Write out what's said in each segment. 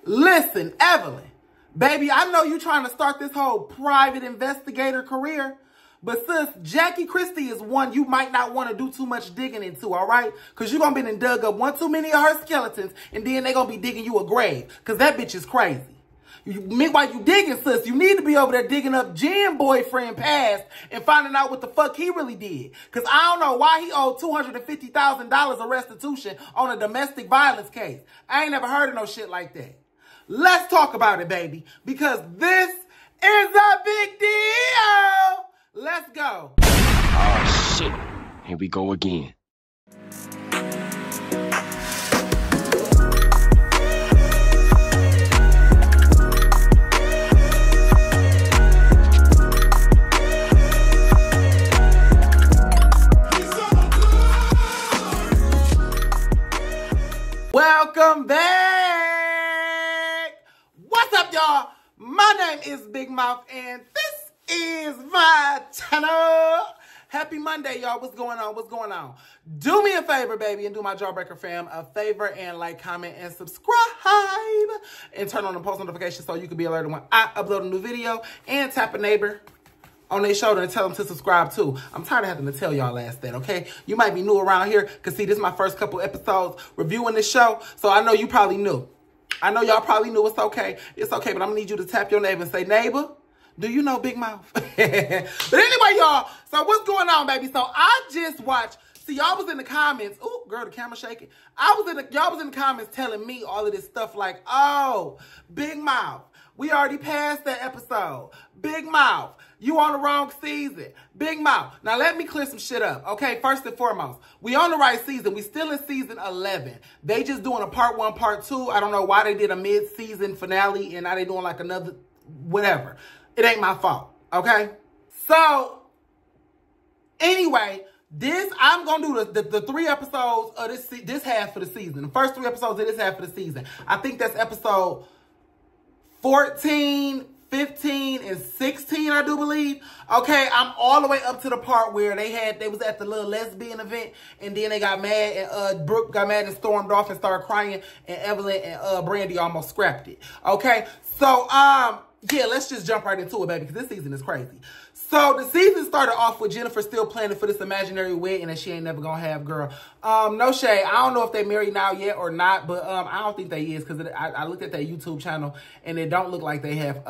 Listen, Evelyn, baby, I know you trying to start this whole private investigator career, but sis, Jackie Christie is one you might not want to do too much digging into, all right? Because you're going to be dug up one too many of her skeletons, and then they're going to be digging you a grave, because that bitch is crazy. Meanwhile, you digging, sis, you need to be over there digging up Jen boyfriend past and finding out what the fuck he really did. Because I don't know why he owed $250,000 of restitution on a domestic violence case. I ain't never heard of no shit like that. Let's talk about it, baby, because this is a big deal. Let's go. Oh, shit. Here we go again. Welcome back. What's up, y'all? My name is Big Mouth, and this is my channel. Happy Monday, y'all. What's going on? What's going on? Do me a favor, baby, and do my Jawbreaker fam a favor and like, comment, and subscribe. And turn on the post notifications so you can be alerted when I upload a new video. And tap a neighbor on their shoulder and tell them to subscribe too. I'm tired of having to tell y'all that, okay? You might be new around here because, see, this is my first couple episodes reviewing this show, so I know you probably knew. I know y'all probably knew. It's okay. It's okay, but I'm going to need you to tap your neighbor and say, neighbor, do you know Big Mouth? But anyway, y'all, so what's going on, baby? So I just watched, see, y'all was in the comments. Ooh, girl, the camera shaking. Y'all was in the comments telling me all of this stuff like, oh, Big Mouth, we already passed that episode. Big Mouth, you on the wrong season. Big Mouth. Now, let me clear some shit up, okay? First and foremost, we on the right season. We still in season 11. They just doing a part 1, part 2. I don't know why they did a mid-season finale and now they doing like another whatever. It ain't my fault, okay? So, anyway, I'm going to do the 3 episodes of this half of the season. The first 3 episodes of this half of the season. I think that's episode 14, 15, and 16, I do believe. Okay, I'm all the way up to the part where they was at the little lesbian event, and then they got mad, and Brooke got mad and stormed off and started crying, and Evelyn and Brandy almost scrapped it. Okay, so, yeah, let's just jump right into it, baby, because this season is crazy. So the season started off with Jennifer still planning for this imaginary wedding that she ain't never gonna have, girl. No shade. I don't know if they married now yet or not, but I don't think they is, because I looked at their YouTube channel and it don't look like they have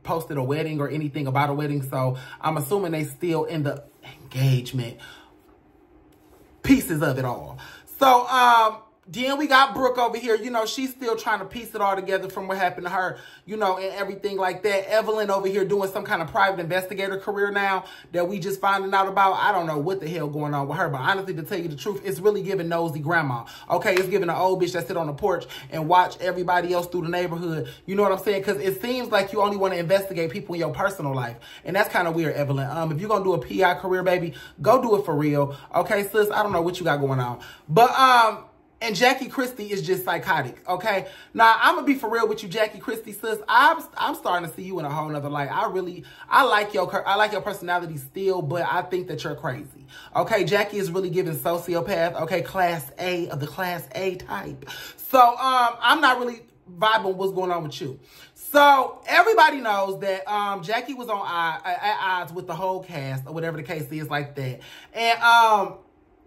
posted a wedding or anything about a wedding. So I'm assuming they still in the engagement pieces of it all. So then we got Brooke over here. You know, she's still trying to piece it all together from what happened to her, you know, and everything like that. Evelyn over here doing some kind of private investigator career now that we just finding out about. I don't know what the hell going on with her, but honestly, to tell you the truth, it's really giving nosy grandma. Okay, it's giving an old bitch that sit on the porch and watch everybody else through the neighborhood. You know what I'm saying? Because it seems like you only want to investigate people in your personal life. And that's kind of weird, Evelyn. If you're going to do a PI career, baby, go do it for real. Okay, sis, I don't know what you got going on. But, and Jackie Christie is just psychotic, okay? Now, I'm going to be for real with you, Jackie Christie, sis. I'm starting to see you in a whole nother light. I like your personality still, but I think that you're crazy. Okay, Jackie is really giving sociopath, okay, class A of the class A type. So, I'm not really vibing with what's going on with you. So, everybody knows that Jackie was at odds with the whole cast, or whatever the case is like that. And,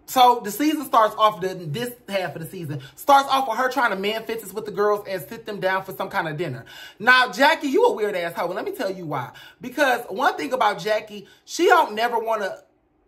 so the season starts off, this half of the season, starts off with her trying to man fences with the girls and sit them down for some kind of dinner. Now, Jackie, you a weird asshole, and let me tell you why. Because one thing about Jackie, she don't never want to,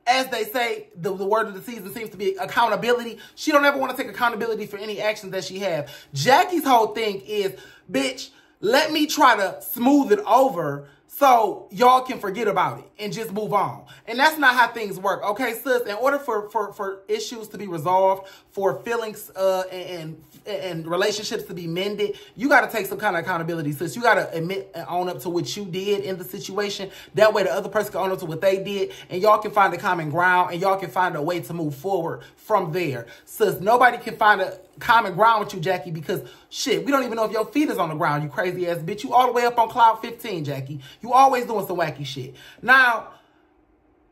as they say, the word of the season seems to be accountability. She don't ever want to take accountability for any actions that she have. Jackie's whole thing is, bitch, let me try to smooth it over so y'all can forget about it and just move on. And that's not how things work. Okay, sis, in order for issues to be resolved, for feelings and relationships to be mended, you got to take some kind of accountability, sis. You got to admit and own up to what you did in the situation. That way the other person can own up to what they did, and y'all can find a common ground, and y'all can find a way to move forward from there. Sis, nobody can find a common ground with you, Jackie, because shit, we don't even know if your feet is on the ground, you crazy ass bitch. You all the way up on cloud 15, Jackie. You always doing some wacky shit. Now,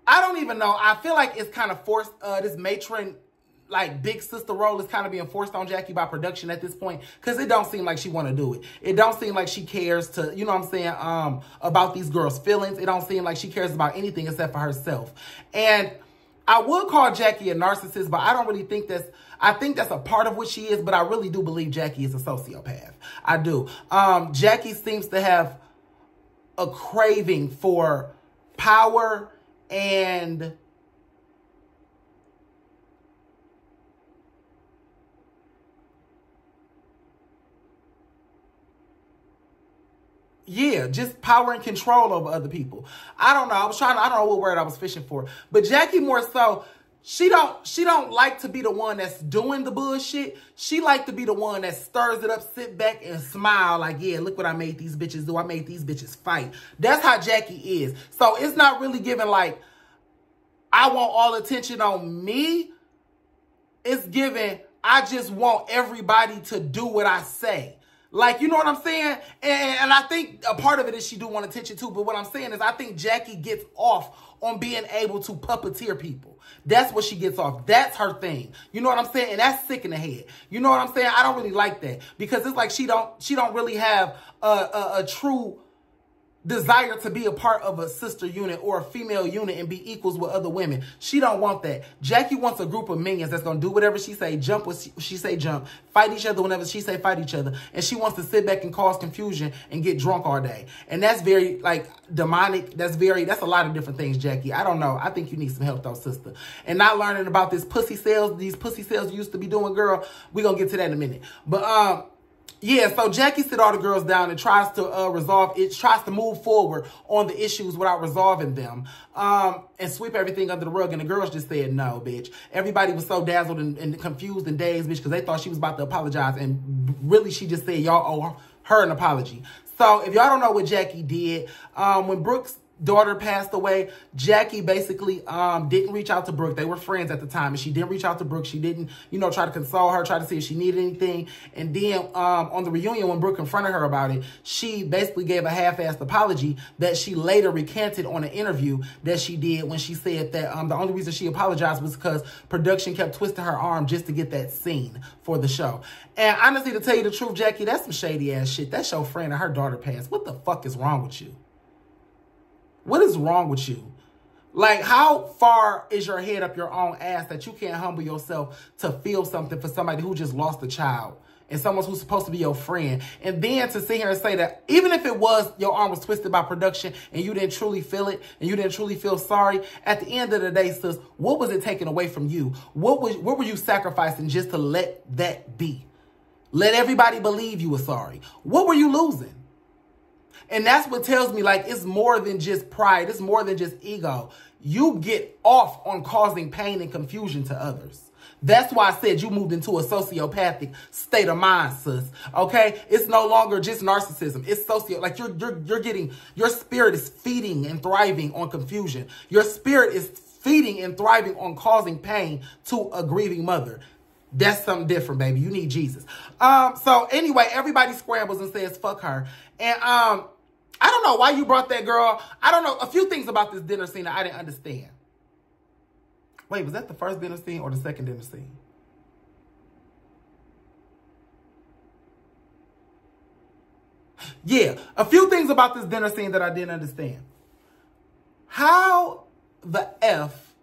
I don't even know. I feel like it's kind of forced, this matron like big sister role is kind of being forced on Jackie by production at this point, because it don't seem like she want to do it. It don't seem like she cares to, you know what I'm saying, about these girls' feelings. It don't seem like she cares about anything except for herself. And I would call Jackie a narcissist, but I don't really think that's, I think that's a part of what she is, but I really do believe Jackie is a sociopath. I do. Jackie seems to have a craving for power and yeah, just power and control over other people. I don't know. I don't know what word I was fishing for. But Jackie more so, she don't like to be the one that's doing the bullshit. She like to be the one that stirs it up, sit back and smile like, yeah, look what I made these bitches do. I made these bitches fight. That's how Jackie is. So it's not really giving like, I want all attention on me. It's giving, I just want everybody to do what I say. Like, you know what I'm saying? And I think a part of it is she do want attention too. But what I'm saying is I think Jackie gets off on being able to puppeteer people. That's what she gets off. That's her thing. You know what I'm saying? And that's sick in the head. You know what I'm saying? I don't really like that, because it's like she don't really have a true desire to be a part of a sister unit or a female unit and be equals with other women. She don't want that. Jackie wants a group of minions that's going to do whatever she say, jump when she say jump, fight each other whenever she say fight each other. And she wants to sit back and cause confusion and get drunk all day. And that's very, like, demonic. That's a lot of different things, Jackie. I don't know. I think you need some help though, sister. And not learning about this pussy sales, these pussy sales you used to be doing, girl. We're going to get to that in a minute. But, yeah, so Jackie sit all the girls down and tries to resolve it, tries to move forward on the issues without resolving them, and sweep everything under the rug. And the girls just said, no, bitch. Everybody was so dazzled and confused and dazed, bitch, because they thought she was about to apologize. And really, she just said, y'all owe her an apology. So if y'all don't know what Jackie did, when Brooke's daughter passed away, Jackie basically didn't reach out to Brooke. They were friends at the time, and she didn't reach out to Brooke. She didn't, you know, try to console her, try to see if she needed anything. And then on the reunion, when Brooke confronted her about it, she basically gave a half-assed apology that she later recanted on an interview that she did, when she said that the only reason she apologized was because production kept twisting her arm just to get that scene for the show. And honestly, to tell you the truth, Jackie, that's some shady ass shit. That's your friend and her daughter passed. What the fuck is wrong with you? What is wrong with you? Like, how far is your head up your own ass that you can't humble yourself to feel something for somebody who just lost a child and someone who's supposed to be your friend? And then to sit here and say that even if it was, your arm was twisted by production and you didn't truly feel it and you didn't truly feel sorry, at the end of the day, sis, what was it taken away from you? What were you sacrificing just to let that be? Let everybody believe you were sorry. What were you losing? And that's what tells me, like, it's more than just pride. It's more than just ego. You get off on causing pain and confusion to others. That's why I said you moved into a sociopathic state of mind, sis. Okay? It's no longer just narcissism. It's like you're getting, your spirit is feeding and thriving on confusion. Your spirit is feeding and thriving on causing pain to a grieving mother. That's something different, baby. You need Jesus. So anyway, everybody scrambles and says, fuck her. And, I don't know why you brought that girl. I don't know. A few things about this dinner scene that I didn't understand. Wait, was that the first dinner scene or the second dinner scene? Yeah, a few things about this dinner scene that I didn't understand. How the F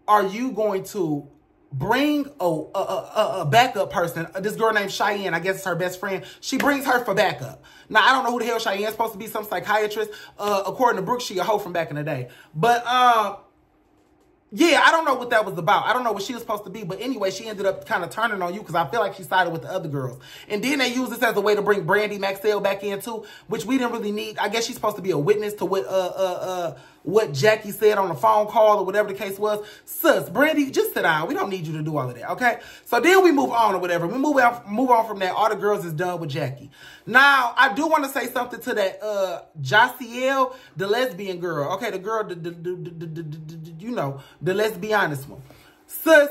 are you going to bring a backup person, this girl named Cheyenne, I guess it's her best friend. She brings her for backup. Now, I don't know who the hell Cheyenne's supposed to be, some psychiatrist. According to Brooke, she a hoe from back in the day. But, yeah, I don't know what that was about. I don't know what she was supposed to be. But anyway, she ended up kind of turning on you because I feel like she sided with the other girls. And then they used this as a way to bring Brandy Maxwell back in too, which we didn't really need. I guess she's supposed to be a witness to what Jackie said on the phone call or whatever the case was. Sis, Brandy, just sit down. We don't need you to do all of that, okay? So then we move on or whatever. We move on from that. All the girls is done with Jackie. Now, I do want to say something to that Jaciel, the lesbian girl. Okay, the girl, you know, the let's be honest one. Sis,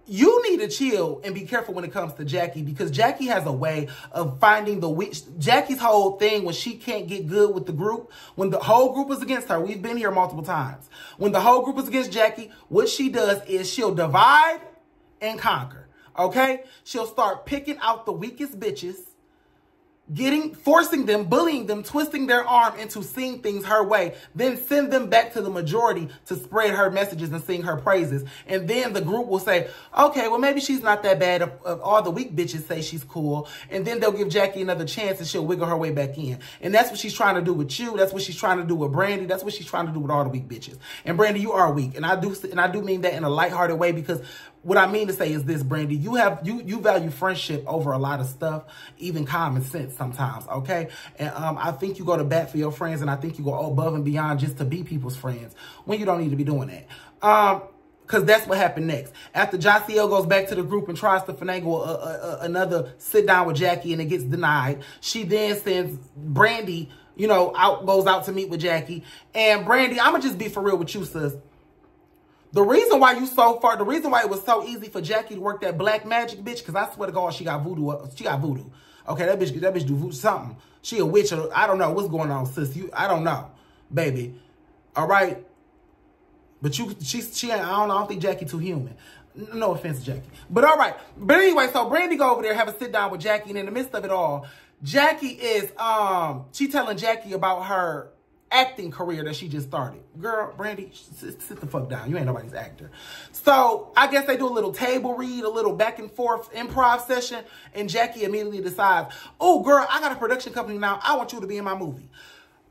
you need to chill and be careful when it comes to Jackie, because Jackie has a way of finding the weak. Jackie's whole thing, when she can't get good with the group, when the whole group is against her, we've been here multiple times. When the whole group is against Jackie, what she does is she'll divide and conquer. Okay? She'll start picking out the weakest bitches, forcing them, bullying them, twisting their arm into seeing things her way, then send them back to the majority to spread her messages and sing her praises. And then the group will say, okay, well, maybe she's not that bad if all the weak bitches say she's cool. And then they'll give Jackie another chance and she'll wiggle her way back in. And that's what she's trying to do with you. That's what she's trying to do with Brandy. That's what she's trying to do with all the weak bitches. And Brandy, you are weak. And I do mean that in a lighthearted way, because what I mean to say is this, Brandy, you value friendship over a lot of stuff, even common sense sometimes, okay? And I think you go to bat for your friends, and I think you go above and beyond just to be people's friends when you don't need to be doing that. Because that's what happened next. After Josiel goes back to the group and tries to finagle another sit down with Jackie and it gets denied, she then sends Brandy, goes out to meet with Jackie. And Brandy, I'm going to just be for real with you, sis. The reason why it was so easy for Jackie to work that black magic bitch, because I swear to God, she got voodoo. She got voodoo. Okay, that bitch do voodoo something. She a witch. I don't know what's going on, sis. I don't know, baby. All right. But she ain't, I don't think Jackie too human. No offense to Jackie. But all right. But anyway, so Brandy go over there, have a sit down with Jackie, and in the midst of it all, Jackie is, she telling Jackie about her acting career that she just started. Girl, Brandy, sit the fuck down. You ain't nobody's actor. So I guess they do a little table read, a little back and forth improv session, and Jackie immediately decides, oh, girl, I got a production company now. I want you to be in my movie.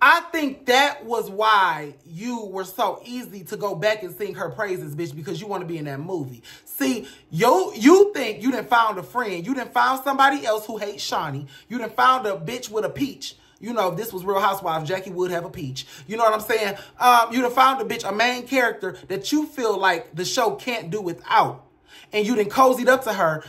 I think that was why you were so easy to go back and sing her praises, bitch, because you want to be in that movie. See, you think you done found a friend. You done found somebody else who hates Shawnee. You done found a bitch with a peach. If this was Real Housewives, Jackie would have a peach. You know what I'm saying? You done found a bitch, a main character that you feel like the show can't do without. And you done cozied up to her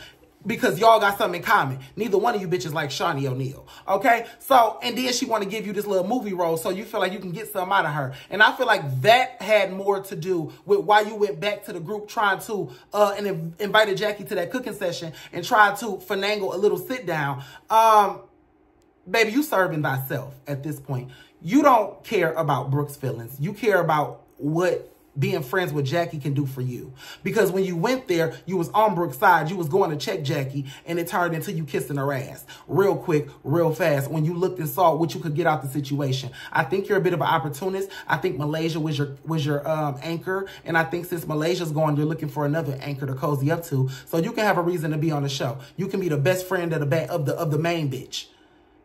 because y'all got something in common. Neither one of you bitches like Shawnee O'Neal. Okay? So, and then she want to give you this little movie role so you feel like you can get something out of her. And I feel like that had more to do with why you went back to the group trying to, and invited Jackie to that cooking session and tried to finagle a little sit down. Baby, you serving thyself at this point. You don't care about Brooke's feelings. You care about what being friends with Jackie can do for you. Because when you went there, you was on Brooke's side. You was going to check Jackie, and it turned into you kissing her ass. Real quick, real fast, when you looked and saw what you could get out the situation. I think you're a bit of an opportunist. I think Malaysia was your anchor. And I think since Malaysia's gone, you're looking for another anchor to cozy up to. So you can have a reason to be on the show. You can be the best friend of the main bitch.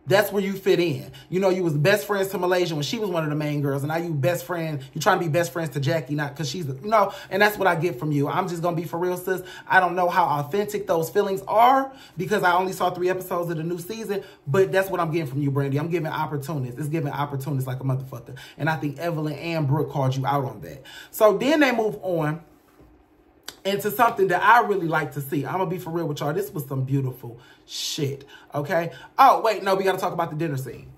That's where you fit in. You was best friends to Malaysia when she was one of the main girls. And now you trying to be best friends to Jackie, not because she's, and that's what I get from you. I'm just going to be for real, sis. I don't know how authentic those feelings are because I only saw 3 episodes of the new season. But that's what I'm getting from you, Brandy. I'm giving opportunists. It's giving opportunists like a motherfucker. And I think Evelyn and Brooke called you out on that. So then they move on into something that I really like to see. I'm going to be for real with y'all. This was some beautiful shit, okay? Oh, wait, no, we got to talk about the dinner scene.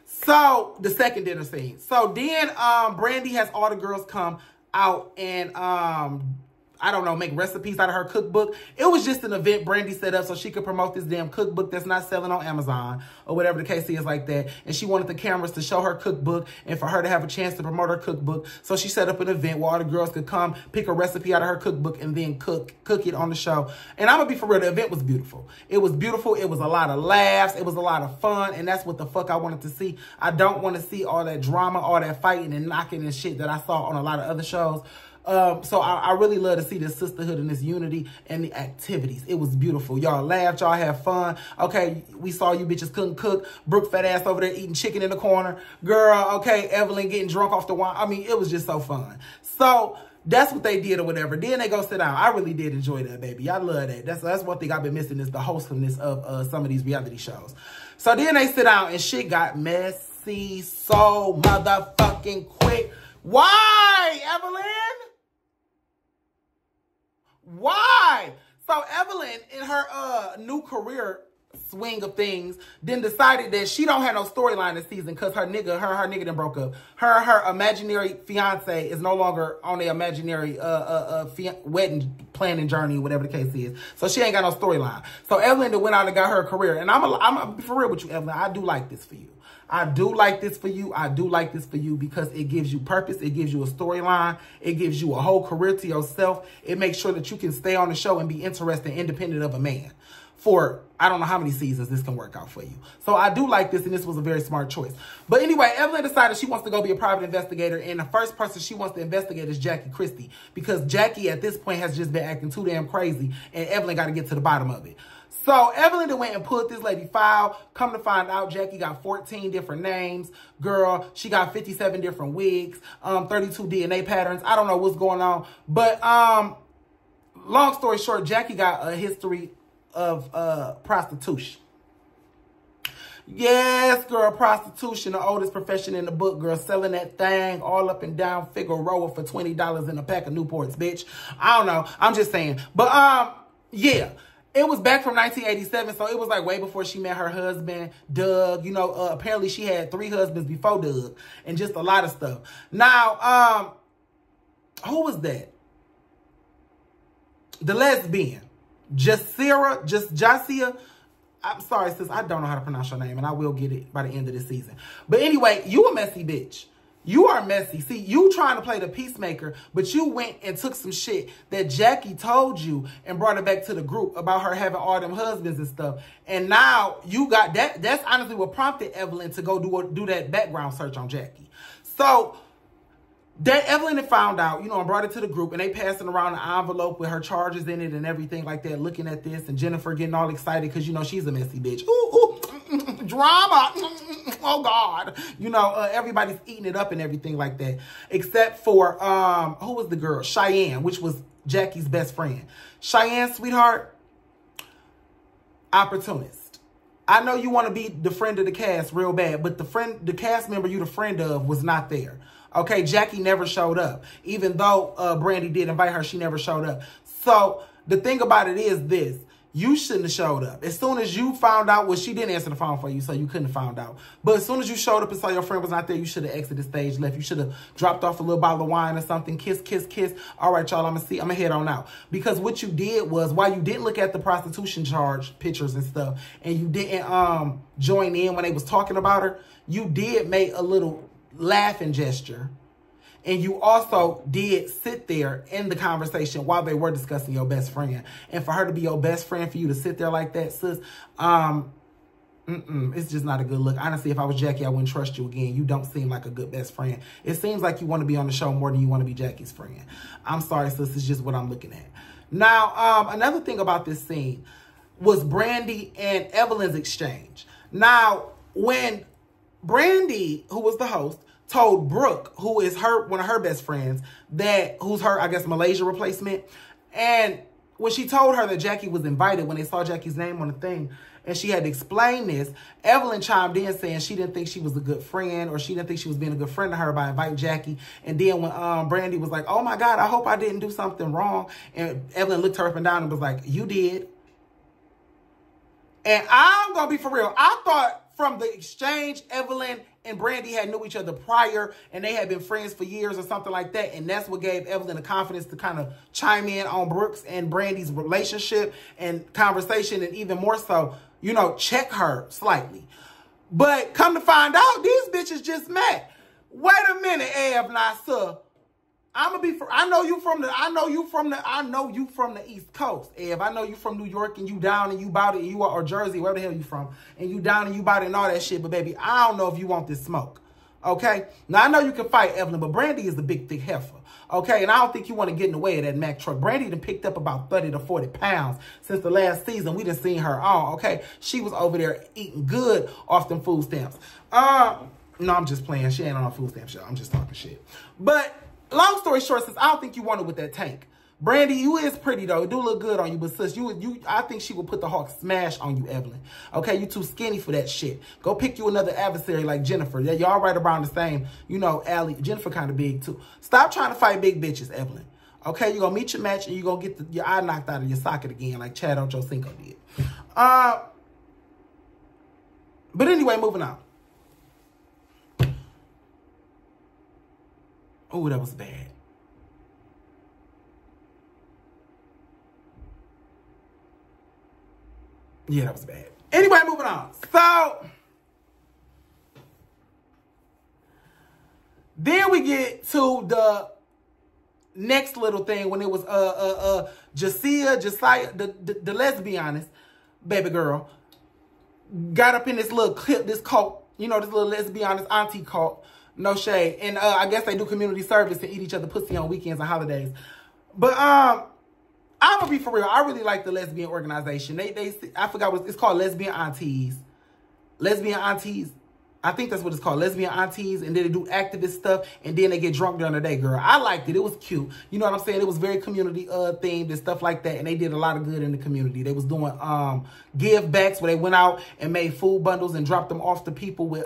So, the second dinner scene. So, then Brandy has all the girls come out and, I don't know, make recipes out of her cookbook. It was just an event Brandy set up so she could promote this damn cookbook that's not selling on Amazon or whatever the case is like that. And she wanted the cameras to show her cookbook and for her to have a chance to promote her cookbook. So she set up an event where all the girls could come pick a recipe out of her cookbook and then cook it on the show. And I'm going to be for real, the event was beautiful. It was beautiful. It was a lot of laughs. It was a lot of fun. And that's what the fuck I wanted to see. I don't want to see all that drama, all that fighting and knocking and shit that I saw on a lot of other shows. So I really love to see this sisterhood and this unity and the activities. It was beautiful. Y'all laughed. Y'all had fun. Okay, we saw you bitches couldn't cook. Brooke fat ass over there eating chicken in the corner. Girl, okay, Evelyn getting drunk off the wine. I mean, it was just so fun. So that's what they did or whatever. Then they go sit down. I really did enjoy that, baby. I love that. That's one thing I've been missing is the wholesomeness of some of these reality shows. So then they sit down and shit got messy so motherfucking quick. Why, Evelyn? Why? So Evelyn, in her new career swing of things, then decided that she don't have no storyline this season because her nigga done broke up. Her imaginary fiance is no longer on the imaginary wedding planning journey, whatever the case is. So she ain't got no storyline. So Evelyn done went out and got her career. And I'm for real with you, Evelyn. I do like this for you. I do like this for you. I do like this for you because it gives you purpose. It gives you a storyline. It gives you a whole career to yourself. It makes sure that you can stay on the show and be interested and independent of a man for I don't know how many seasons this can work out for you. So I do like this, and this was a very smart choice. But anyway, Evelyn decided she wants to go be a private investigator, and the first person she wants to investigate is Jackie Christie because Jackie at this point has just been acting too damn crazy, and Evelyn got to get to the bottom of it. So Evelyn then went and pulled this lady file. Come to find out, Jackie got 14 different names. Girl, she got 57 different wigs, 32 DNA patterns. I don't know what's going on. But long story short, Jackie got a history of prostitution. Yes, girl, prostitution, the oldest profession in the book, girl, selling that thing all up and down Figueroa for $20 in a pack of Newports, bitch. I don't know. I'm just saying. But, yeah. It was back from 1987, so it was like way before she met her husband, Doug. You know, apparently she had 3 husbands before Doug and just a lot of stuff. Now, who was that? The lesbian. Jacia. I'm sorry, sis. I don't know how to pronounce your name, and I will get it by the end of this season. But anyway, you a messy bitch. You are messy. See, you trying to play the peacemaker, but you went and took some shit that Jackie told you and brought it back to the group about her having all them husbands and stuff. And now you got that. That's honestly what prompted Evelyn to go do that background search on Jackie. So that Evelyn had found out, you know, and brought it to the group, and they passing around an envelope with her charges in it and everything like that, looking at this, and Jennifer getting all excited because, you know, she's a messy bitch. Ooh, drama. Oh, God. You know, everybody's eating it up and everything like that, except for, who was the girl? Cheyenne, which was Jackie's best friend. Cheyenne, sweetheart, opportunist. I know you want to be the friend of the cast real bad, but the cast member you the friend of was not there. Okay, Jackie never showed up. Even though Brandy did invite her, she never showed up. So the thing about it is this. You shouldn't have showed up. As soon as you found out, well, she didn't answer the phone for you, so you couldn't have found out. But as soon as you showed up and saw your friend was not there, you should have exited the stage, left. You should have dropped off a little bottle of wine or something. Kiss, kiss, kiss. All right, y'all, I'm going to head on out. Because what you did was, while you didn't look at the prostitution charge pictures and stuff, and you didn't join in when they was talking about her, you did make a little laughing gesture. And you also did sit there in the conversation while they were discussing your best friend. And for her to be your best friend, for you to sit there like that, sis, it's just not a good look. Honestly, if I was Jackie, I wouldn't trust you again. You don't seem like a good best friend. It seems like you want to be on the show more than you want to be Jackie's friend. I'm sorry, sis. It's just what I'm looking at. Now, another thing about this scene was Brandy and Evelyn's exchange. Now, when Brandy, who was the host, told Brooke, who is one of her best friends, who's her, I guess, Malaysia replacement. And when she told her that Jackie was invited, when they saw Jackie's name on the thing, and she had to explain this, Evelyn chimed in saying she didn't think she was a good friend, or she didn't think she was being a good friend to her by inviting Jackie. And then when Brandy was like, oh my God, I hope I didn't do something wrong. And Evelyn looked her up and down and was like, you did. And I'm going to be for real. I thought from the exchange, Evelyn and Brandy had knew each other prior, and they had been friends for years or something like that. And that's what gave Evelyn the confidence to kind of chime in on Brooks and Brandy's relationship and conversation, and even more so, you know, check her slightly. But come to find out, these bitches just met. Wait a minute, Ev, now, sir. I know you from the East Coast, Ev. I know you from New York, and you down and you bout it, or Jersey, wherever the hell you from, and you down and you bout it and all that shit. But baby, I don't know if you want this smoke. Okay? Now I know you can fight Evelyn, but Brandy is the big thick heifer. Okay, and I don't think you want to get in the way of that Mack truck. Brandy done picked up about 30 to 40 pounds since the last season. We done seen her on, okay? She was over there eating good off them food stamps. No, I'm just playing. She ain't on food stamps, y'all. I'm just talking shit. But long story short, sis, I don't think you want it with that tank. Brandy, you is pretty, though. It do look good on you, but sis, I think she would put the Hawk smash on you, Evelyn. Okay, you too skinny for that shit. Go pick you another adversary like Jennifer. Yeah, y'all right around the same, you know, alley. Jennifer kind of big, too. Stop trying to fight big bitches, Evelyn. Okay, you're going to meet your match, and you're going to get your eye knocked out of your socket again like Chad Ochocinco did. But anyway, moving on. Oh, that was bad. Yeah, that was bad. Anyway, moving on. So, then we get to the next little thing when it was Josiah, the let's be honest, baby girl, got up in this little clip, this cult, you know, this little let's be honest auntie cult, no shade. And I guess they do community service and eat each other pussy on weekends and holidays. But I'm gonna be for real. I really like the lesbian organization. I forgot what it's called, Lesbian Aunties. Lesbian Aunties. I think that's what it's called, Lesbian Aunties. And then they do activist stuff, and then they get drunk during the day, girl. I liked it. It was cute. You know what I'm saying? It was very community themed and stuff like that. And they did a lot of good in the community. They was doing give backs where they went out and made food bundles and dropped them off to people with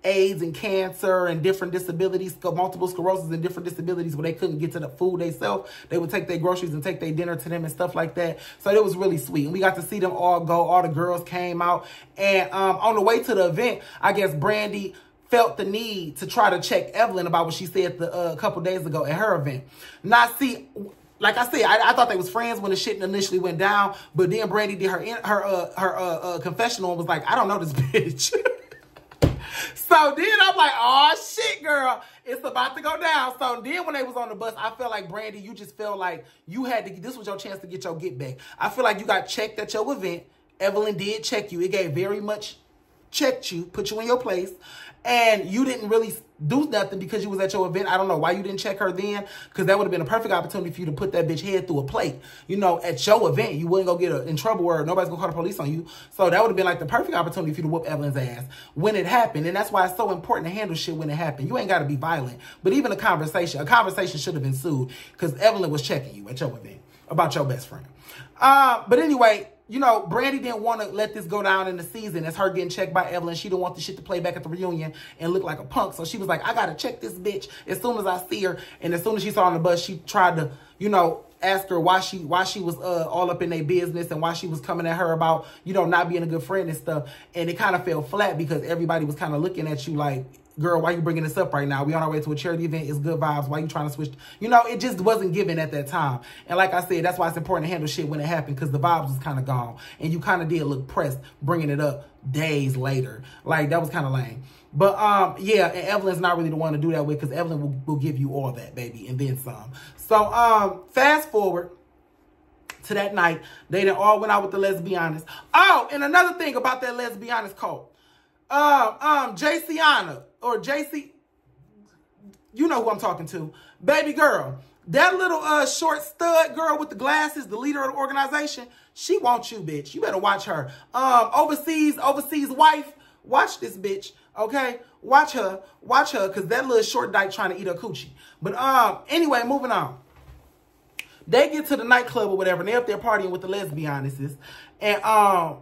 AIDS and cancer and different disabilities, multiple sclerosis and different disabilities where they couldn't get to the food themselves. They would take their groceries and take their dinner to them and stuff like that. So it was really sweet. And we got to see them all go. All the girls came out. And on the way to the event, I guess Brandy felt the need to try to check Evelyn about what she said a couple days ago at her event. Now, see, like I said, I thought they was friends when the shit initially went down. But then Brandy did her confessional and was like, I don't know this bitch. So then I'm like, oh, shit, girl. It's about to go down. So then when they was on the bus, I felt like, Brandy, you just felt like you had to, this was your chance to get your get back. I feel like you got checked at your event. Evelyn did check you. It gave very much checked you, put you in your place. And you didn't really do nothing because you was at your event. I don't know why you didn't check her then, because that would have been a perfect opportunity for you to put that bitch head through a plate. You know, at your event, you wouldn't go get in trouble or nobody's going to call the police on you. So that would have been like the perfect opportunity for you to whoop Evelyn's ass when it happened. And that's why it's so important to handle shit when it happened. You ain't got to be violent. But even a conversation should have ensued because Evelyn was checking you at your event about your best friend. But anyway, you know, Brandy didn't want to let this go down in the season as her getting checked by Evelyn. She didn't want the shit to play back at the reunion and look like a punk. So she was like, I got to check this bitch as soon as I see her. And as soon as she saw her on the bus, she tried to, you know, ask her why she was all up in their business and why she was coming at her about, you know, not being a good friend and stuff. And it kind of fell flat because everybody was kind of looking at you like, girl, why you bringing this up right now? We on our way to a charity event. It's good vibes. Why you trying to switch? You know, it just wasn't given at that time. And like I said, that's why it's important to handle shit when it happened because the vibes was kind of gone. And you kind of did look pressed bringing it up days later. Like, that was kind of lame. But, yeah, and Evelyn's not really the one to do that with because Evelyn will give you all that, baby, and then some. So, fast forward to that night. They done all went out with the Let's Be Honest. Oh, and another thing about that Let's Be Honest cult. JCiana or JC, you know who I'm talking to. Baby girl, that little short stud girl with the glasses, the leader of the organization, she wants you, bitch. You better watch her. Overseas wife, watch this bitch, okay? Watch her, because that little short dyke trying to eat her coochie. But anyway, moving on. They get to the nightclub or whatever, and they up there partying with the lesbianesses, and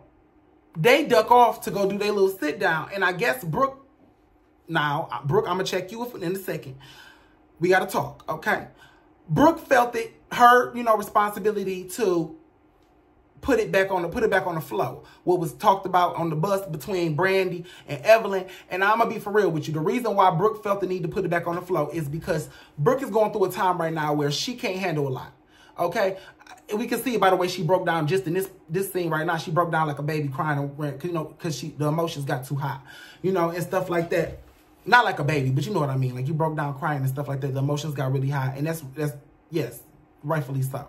they duck off to go do their little sit down. And I guess Brooke, I'm going to check you in a second. We got to talk, okay? Brooke felt it her, you know, responsibility to put it back on the flow. What was talked about on the bus between Brandy and Evelyn. And I'm going to be for real with you. The reason why Brooke felt the need to put it back on the flow is because Brooke is going through a time right now where she can't handle a lot. Okay? We can see it by the way she broke down just in this scene right now. She broke down like a baby crying, you know, because the emotions got too hot, you know, and stuff like that. Not like a baby, but you know what I mean. Like you broke down crying and stuff like that. The emotions got really high, and that's yes, rightfully so.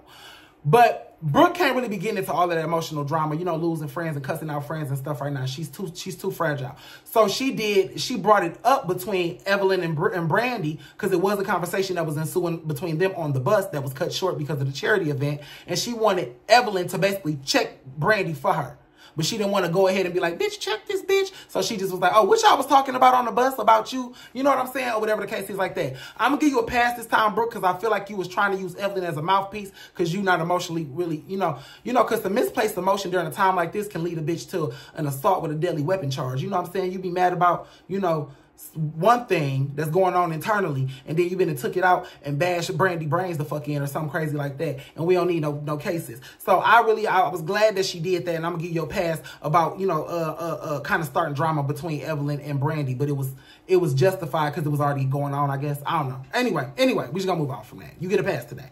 But Brooke can't really be getting into all of that emotional drama, you know, losing friends and cussing out friends and stuff right now. She's too fragile. So she brought it up between Evelyn and Brandy because it was a conversation that was ensuing between them on the bus that was cut short because of the charity event. And she wanted Evelyn to basically check Brandy for her. But she didn't want to go ahead and be like, bitch, check this bitch. So she just was like, oh, what y'all was talking about on the bus about you? You know what I'm saying? Or whatever the case is like that. I'm going to give you a pass this time, Brooke, because I feel like you was trying to use Evelyn as a mouthpiece because you not emotionally really, you know, because the misplaced emotion during a time like this can lead a bitch to an assault with a deadly weapon charge. You know what I'm saying? You be mad about, you know, one thing that's going on internally, and then you been and took it out and bashed Brandy brains the fuck in or something crazy like that, and we don't need no cases. So I was glad that she did that, and I'm gonna give you a pass about, you know, kind of starting drama between Evelyn and Brandy, but it was justified because it was already going on, I guess. I don't know. Anyway, we just gonna move on from that. You get a pass today.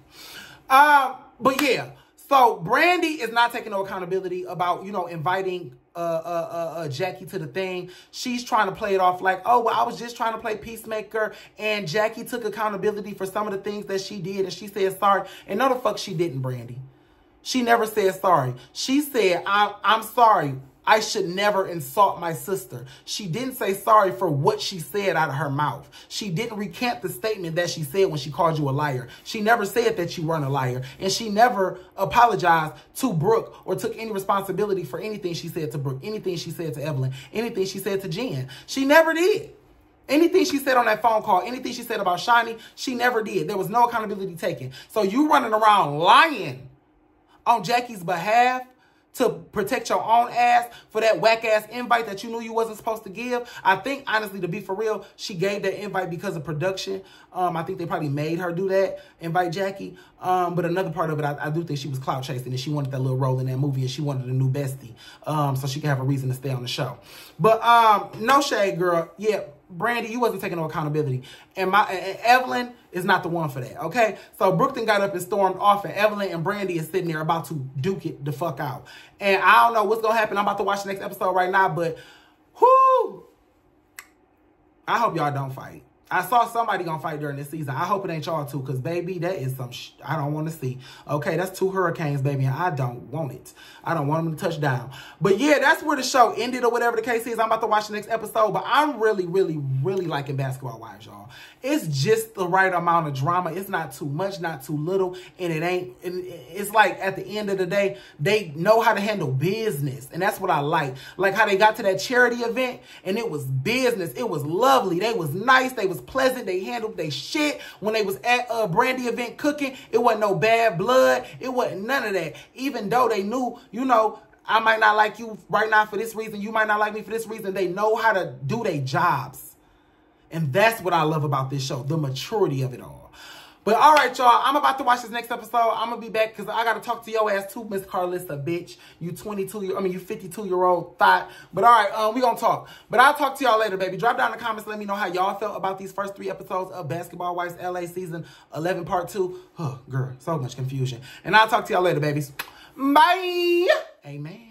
But yeah, so Brandy is not taking no accountability about, you know, inviting Jackie to the thing. She's trying to play it off like, oh, well, I was just trying to play peacemaker, and Jackie took accountability for some of the things that she did, and she said sorry. And no, the fuck she didn't, Brandy. She never said sorry. She said, I'm sorry. I should never insult my sister. She didn't say sorry for what she said out of her mouth. She didn't recant the statement that she said when she called you a liar. She never said that you weren't a liar. And she never apologized to Brooke or took any responsibility for anything she said to Brooke, anything she said to Evelyn, anything she said to Jen. She never did. Anything she said on that phone call, anything she said about Shiny, she never did. There was no accountability taken. So you running around lying on Jackie's behalf to protect your own ass for that whack-ass invite that you knew you wasn't supposed to give. I think, honestly, to be for real, she gave that invite because of production. I think they probably made her do that, invite Jackie. But another part of it, I do think she was clout chasing, and she wanted that little role in that movie, and she wanted a new bestie, so she could have a reason to stay on the show. But no shade, girl. Yeah, Brandy, you wasn't taking no accountability. And Evelyn is not the one for that, okay? So Brookton got up and stormed off, and Evelyn and Brandy is sitting there about to duke it the fuck out. And I don't know what's going to happen. I'm about to watch the next episode right now, but whoo, I hope y'all don't fight. I saw somebody gonna fight during this season. I hope it ain't y'all too, because, baby, that is some I don't want to see. Okay, that's 2 hurricanes, baby, and I don't want it. I don't want them to touch down. But, yeah, that's where the show ended or whatever the case is. I'm about to watch the next episode, but I'm really, really, really liking Basketball Wives, y'all. It's just the right amount of drama. It's not too much, not too little, and it ain't. It's like, at the end of the day, they know how to handle business, and that's what I like. Like how they got to that charity event, and it was business. It was lovely. They was nice. They was pleasant. They handled their shit. When they was at a Brandy event cooking, it wasn't no bad blood. It wasn't none of that. Even though they knew, you know, I might not like you right now for this reason. You might not like me for this reason. They know how to do their jobs. And that's what I love about this show, the maturity of it all. But all right, y'all, I'm about to watch this next episode. I'm going to be back because I got to talk to your ass too, Miss Carlissa, bitch. You 52-year-old thought. But all right, we going to talk. But I'll talk to y'all later, baby. Drop down in the comments. Let me know how y'all felt about these first 3 episodes of Basketball Wives LA Season 11 Part 2. Oh, girl, so much confusion. And I'll talk to y'all later, babies. Bye. Amen.